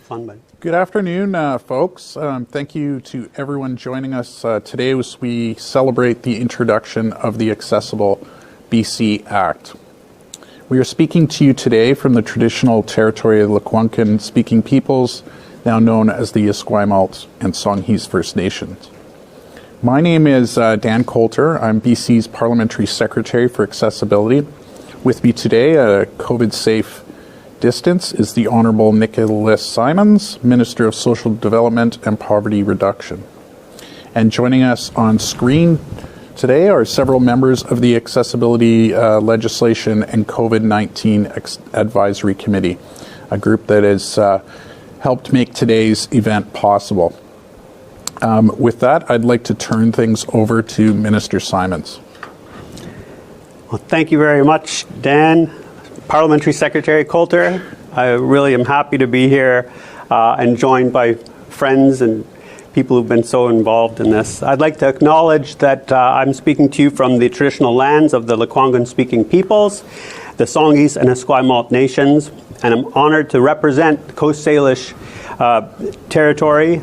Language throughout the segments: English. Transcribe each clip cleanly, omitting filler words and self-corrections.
fun, buddy. Good afternoon, folks. Thank you to everyone joining us today as we celebrate the introduction of the Accessible BC Act. We are speaking to you today from the traditional territory of the Lekwungen-speaking peoples, now known as the Esquimalt and Songhees First Nations. My name is Dan Coulter. I'm BC's Parliamentary Secretary for Accessibility. With me today, at a COVID-safe distance, is the Honourable Nicholas Simons, Minister of Social Development and Poverty Reduction. And joining us on screen today are several members of the Accessibility Legislation and COVID-19 Advisory Committee, a group that has helped make today's event possible. With that, I'd like to turn things over to Minister Simons. Well, thank you very much, Dan. Parliamentary Secretary Coulter, I really am happy to be here and joined by friends and people who've been so involved in this. I'd like to acknowledge that I'm speaking to you from the traditional lands of the Lekwungen-speaking peoples, the Songhees and Esquimalt nations, and I'm honored to represent the Coast Salish territory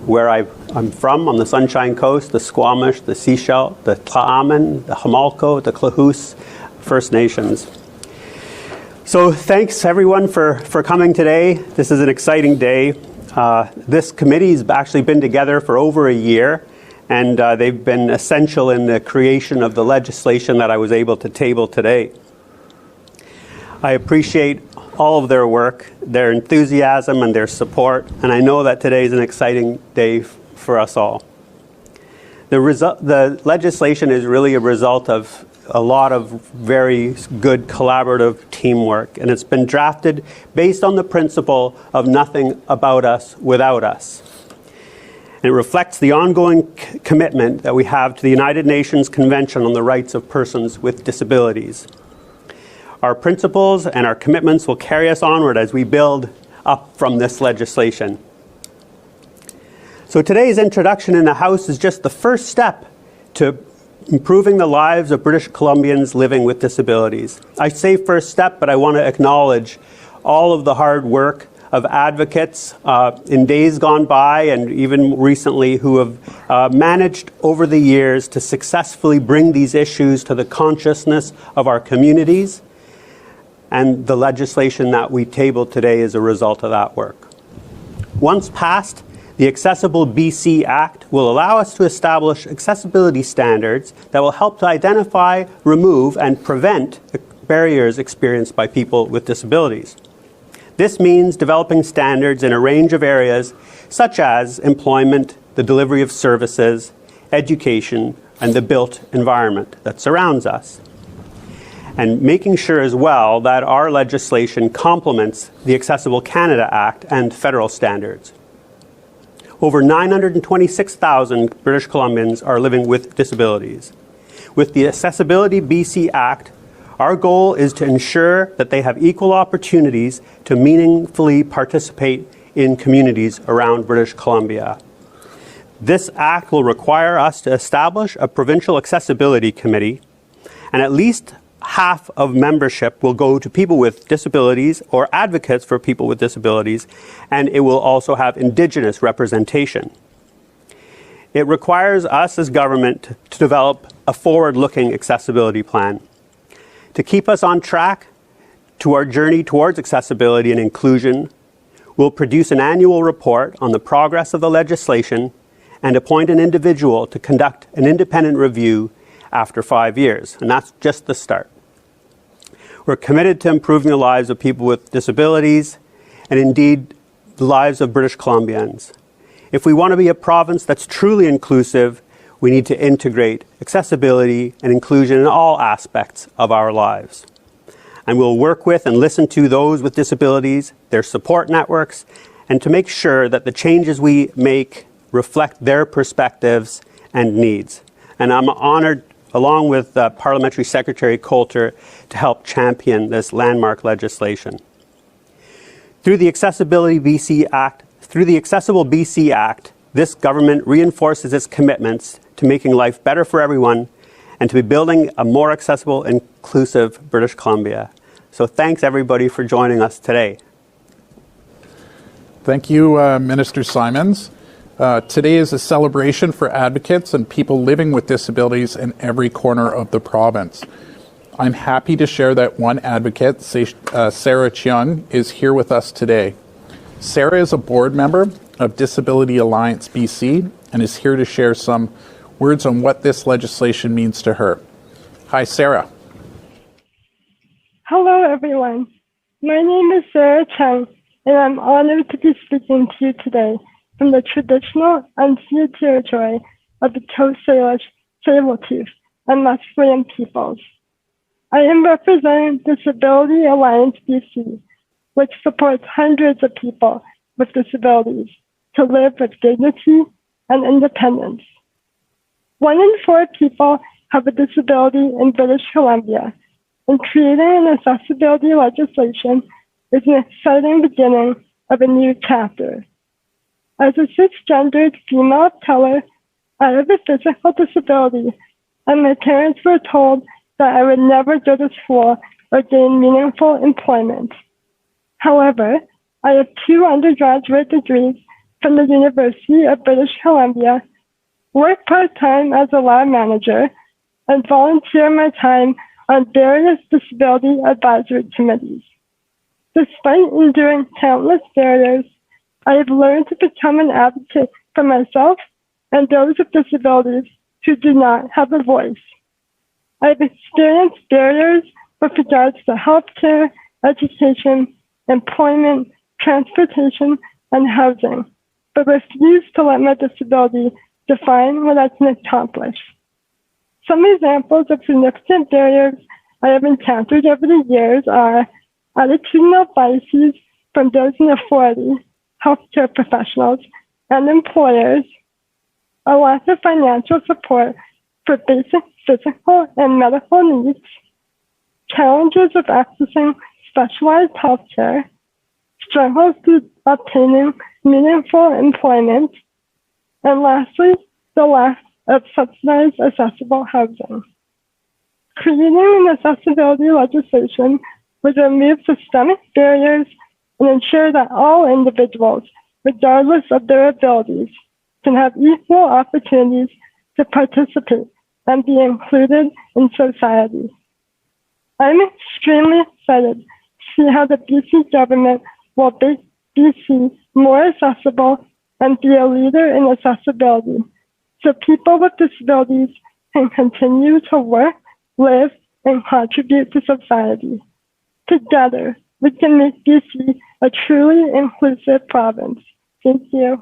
where I'm from, on the Sunshine Coast, the Squamish, the Sechelt, the Tla'amin, the Hamalko, the Klahoose First Nations. So thanks everyone for coming today. This is an exciting day. This committee's actually been together for over a year, and they've been essential in the creation of the legislation that I was able to table today. I appreciate all of their work, their enthusiasm and their support, and I know that today is an exciting day for us all. The legislation is really a result of a lot of very good collaborative teamwork, and it's been drafted based on the principle of nothing about us without us. And it reflects the ongoing commitment that we have to the United Nations Convention on the Rights of Persons with Disabilities. Our principles and our commitments will carry us onward as we build up from this legislation. So today's introduction in the House is just the first step to improving the lives of British Columbians living with disabilities. I say first step, but I want to acknowledge all of the hard work of advocates in days gone by and even recently who have managed over the years to successfully bring these issues to the consciousness of our communities. And the legislation that we tabled today is a result of that work. Once passed, the Accessible BC Act will allow us to establish accessibility standards that will help to identify, remove, and prevent barriers experienced by people with disabilities. This means developing standards in a range of areas such as employment, the delivery of services, education, and the built environment that surrounds us. And making sure as well that our legislation complements the Accessible Canada Act and federal standards. Over 926,000 British Columbians are living with disabilities. With the Accessibility BC Act, our goal is to ensure that they have equal opportunities to meaningfully participate in communities around British Columbia. This act will require us to establish a provincial accessibility committee, and at least half of membership will go to people with disabilities or advocates for people with disabilities, and it will also have Indigenous representation. It requires us as government to develop a forward-looking accessibility plan. To keep us on track to our journey towards accessibility and inclusion, we'll produce an annual report on the progress of the legislation and appoint an individual to conduct an independent review after 5 years, and that's just the start. We're committed to improving the lives of people with disabilities and indeed the lives of British Columbians. If we want to be a province that's truly inclusive, we need to integrate accessibility and inclusion in all aspects of our lives. And we'll work with and listen to those with disabilities, their support networks, and to make sure that the changes we make reflect their perspectives and needs. And I'm honored, along with Parliamentary Secretary Coulter, to help champion this landmark legislation. Through the Accessible BC Act, this government reinforces its commitments to making life better for everyone and to be building a more accessible, inclusive British Columbia. So thanks everybody for joining us today. Thank you, Minister Simons. Today is a celebration for advocates and people living with disabilities in every corner of the province. I'm happy to share that one advocate, Sarah Cheung, is here with us today. Sarah is a board member of Disability Alliance BC and is here to share some words on what this legislation means to her. Hi, Sarah. Hello, everyone. My name is Sarah Cheung, and I'm honored to be speaking to you today from the traditional unceded territory of the Coast Salish, Tsleil-Waututh, and Musqueam peoples. I am representing Disability Alliance BC, which supports hundreds of people with disabilities to live with dignity and independence. 1 in 4 people have a disability in British Columbia, and creating an accessibility legislation is an exciting beginning of a new chapter. As a cisgendered female of color, I have a physical disability, and my parents were told that I would never go to school or gain meaningful employment. However, I have 2 undergraduate degrees from the University of British Columbia, work part-time as a lab manager, and volunteer my time on various disability advisory committees. Despite enduring countless barriers, I have learned to become an advocate for myself and those with disabilities who do not have a voice. I've experienced barriers with regards to healthcare, education, employment, transportation, and housing, but refuse to let my disability define what I can accomplish. Some examples of significant barriers I have encountered over the years are attitudinal biases from those in authority, healthcare professionals, and employers, a lack of financial support for basic physical and medical needs, challenges of accessing specialized healthcare, struggles to obtaining meaningful employment, and lastly, the lack of subsidized accessible housing. Creating an accessibility legislation would remove systemic barriers and ensure that all individuals, regardless of their abilities, can have equal opportunities to participate and be included in society. I'm extremely excited to see how the BC government will make BC more accessible and be a leader in accessibility, so people with disabilities can continue to work, live, and contribute to society. Together, we can make BC a truly inclusive province. Thank you.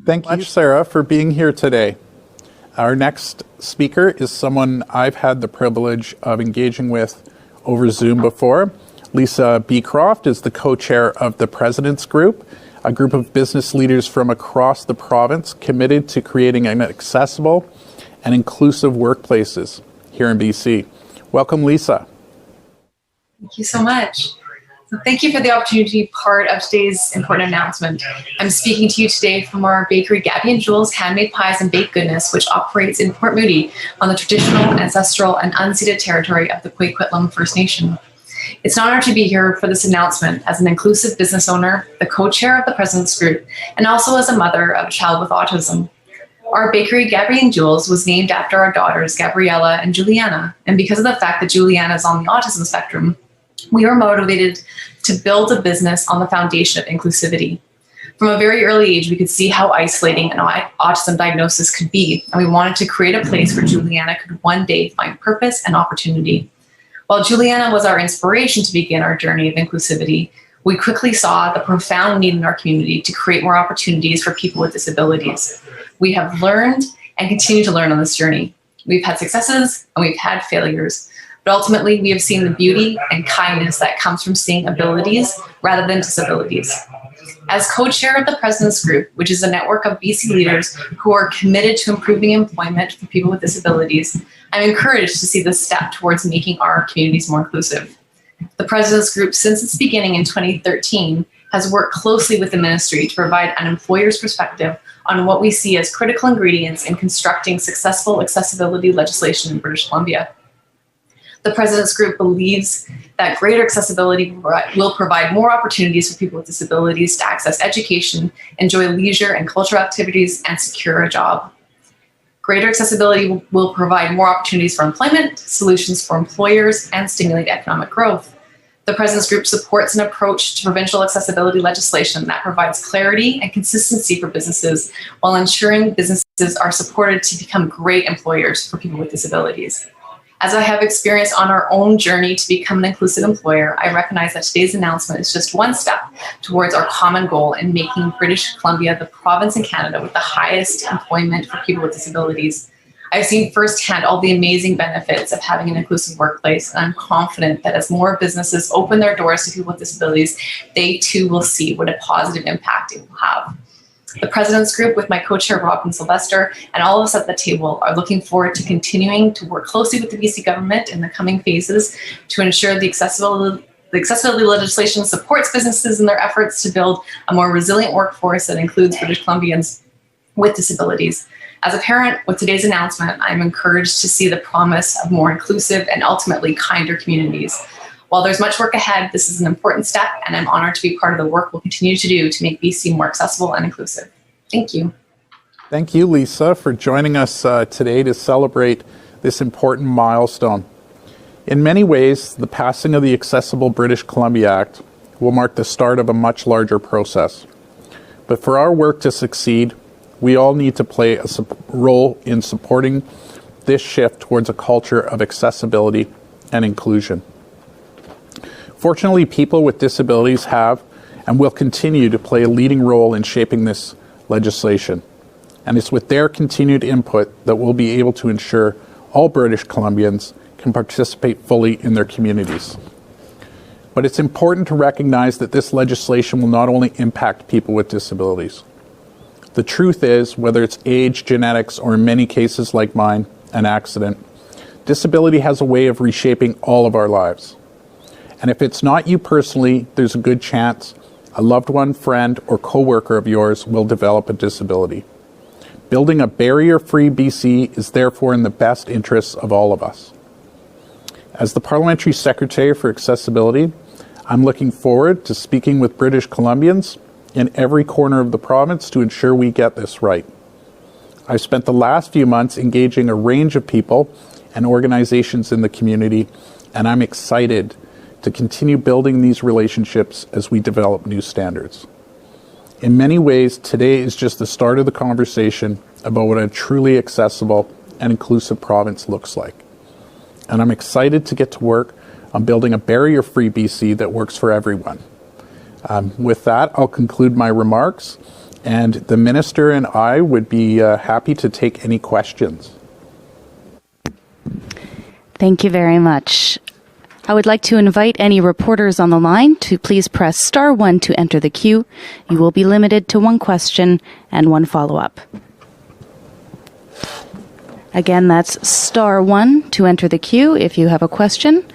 Thank you, Sarah, for being here today. Our next speaker is someone I've had the privilege of engaging with over Zoom before. Lisa Beecroft is the co-chair of the President's Group, a group of business leaders from across the province committed to creating an accessible and inclusive workplaces here in BC. Welcome, Lisa. Thank you so much. So thank you for the opportunity to be part of today's important announcement. I'm speaking to you today from our bakery, Gabby and Jules Handmade Pies and Baked Goodness, which operates in Port Moody on the traditional, ancestral, and unceded territory of the Coquitlam First Nation. It's an honor to be here for this announcement as an inclusive business owner, the co-chair of the President's Group, and also as a mother of a child with autism. Our bakery, Gabby and Jules, was named after our daughters, Gabriella and Juliana. And because of the fact that Juliana is on the autism spectrum, we were motivated to build a business on the foundation of inclusivity. From a very early age, we could see how isolating an autism diagnosis could be, and we wanted to create a place where Juliana could one day find purpose and opportunity. While Juliana was our inspiration to begin our journey of inclusivity, we quickly saw the profound need in our community to create more opportunities for people with disabilities. We have learned and continue to learn on this journey. We've had successes and we've had failures, but ultimately we have seen the beauty and kindness that comes from seeing abilities rather than disabilities. As co-chair of the President's Group, which is a network of BC leaders who are committed to improving employment for people with disabilities, I'm encouraged to see this step towards making our communities more inclusive. The President's Group, since its beginning in 2013, has worked closely with the ministry to provide an employer's perspective on what we see as critical ingredients in constructing successful accessibility legislation in British Columbia. The President's Group believes that greater accessibility will provide more opportunities for people with disabilities to access education, enjoy leisure and cultural activities, and secure a job. Greater accessibility will provide more opportunities for employment, solutions for employers, and stimulate economic growth. The President's Group supports an approach to provincial accessibility legislation that provides clarity and consistency for businesses while ensuring businesses are supported to become great employers for people with disabilities. As I have experienced on our own journey to become an inclusive employer, I recognize that today's announcement is just one step towards our common goal in making British Columbia the province in Canada with the highest employment for people with disabilities. I've seen firsthand all the amazing benefits of having an inclusive workplace, and I'm confident that as more businesses open their doors to people with disabilities, they too will see what a positive impact it will have. The President's Group, with my co-chair Robin Sylvester, and all of us at the table, are looking forward to continuing to work closely with the BC government in the coming phases to ensure the accessibility legislation supports businesses in their efforts to build a more resilient workforce that includes British Columbians with disabilities. As a parent, with today's announcement, I'm encouraged to see the promise of more inclusive and ultimately kinder communities. While there's much work ahead, this is an important step, and I'm honored to be part of the work we'll continue to do to make BC more accessible and inclusive. Thank you. Thank you, Lisa, for joining us today to celebrate this important milestone. In many ways, the passing of the Accessible British Columbia Act will mark the start of a much larger process. But for our work to succeed, we all need to play a role in supporting this shift towards a culture of accessibility and inclusion. Fortunately, people with disabilities have and will continue to play a leading role in shaping this legislation. And it's with their continued input that we'll be able to ensure all British Columbians can participate fully in their communities. But it's important to recognize that this legislation will not only impact people with disabilities. The truth is, whether it's age, genetics, or in many cases like mine, an accident, disability has a way of reshaping all of our lives. And if it's not you personally, there's a good chance a loved one, friend, or coworker of yours will develop a disability. Building a barrier-free BC is therefore in the best interests of all of us. As the Parliamentary Secretary for Accessibility, I'm looking forward to speaking with British Columbians in every corner of the province to ensure we get this right. I've spent the last few months engaging a range of people and organizations in the community, and I'm excited to continue building these relationships as we develop new standards. In many ways, today is just the start of the conversation about what a truly accessible and inclusive province looks like. And I'm excited to get to work on building a barrier-free BC that works for everyone. With that, I'll conclude my remarks, and the Minister and I would be happy to take any questions. Thank you very much. I would like to invite any reporters on the line to please press *1 to enter the queue. You will be limited to one question and one follow-up. Again, that's *1 to enter the queue if you have a question,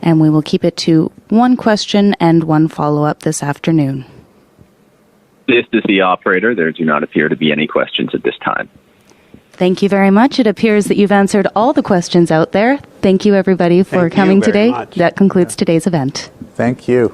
and we will keep it to one question and one follow-up this afternoon. This is the operator. There do not appear to be any questions at this time. Thank you very much. It appears that you've answered all the questions out there. Thank you, everybody, for coming today. That concludes today's event. Thank you.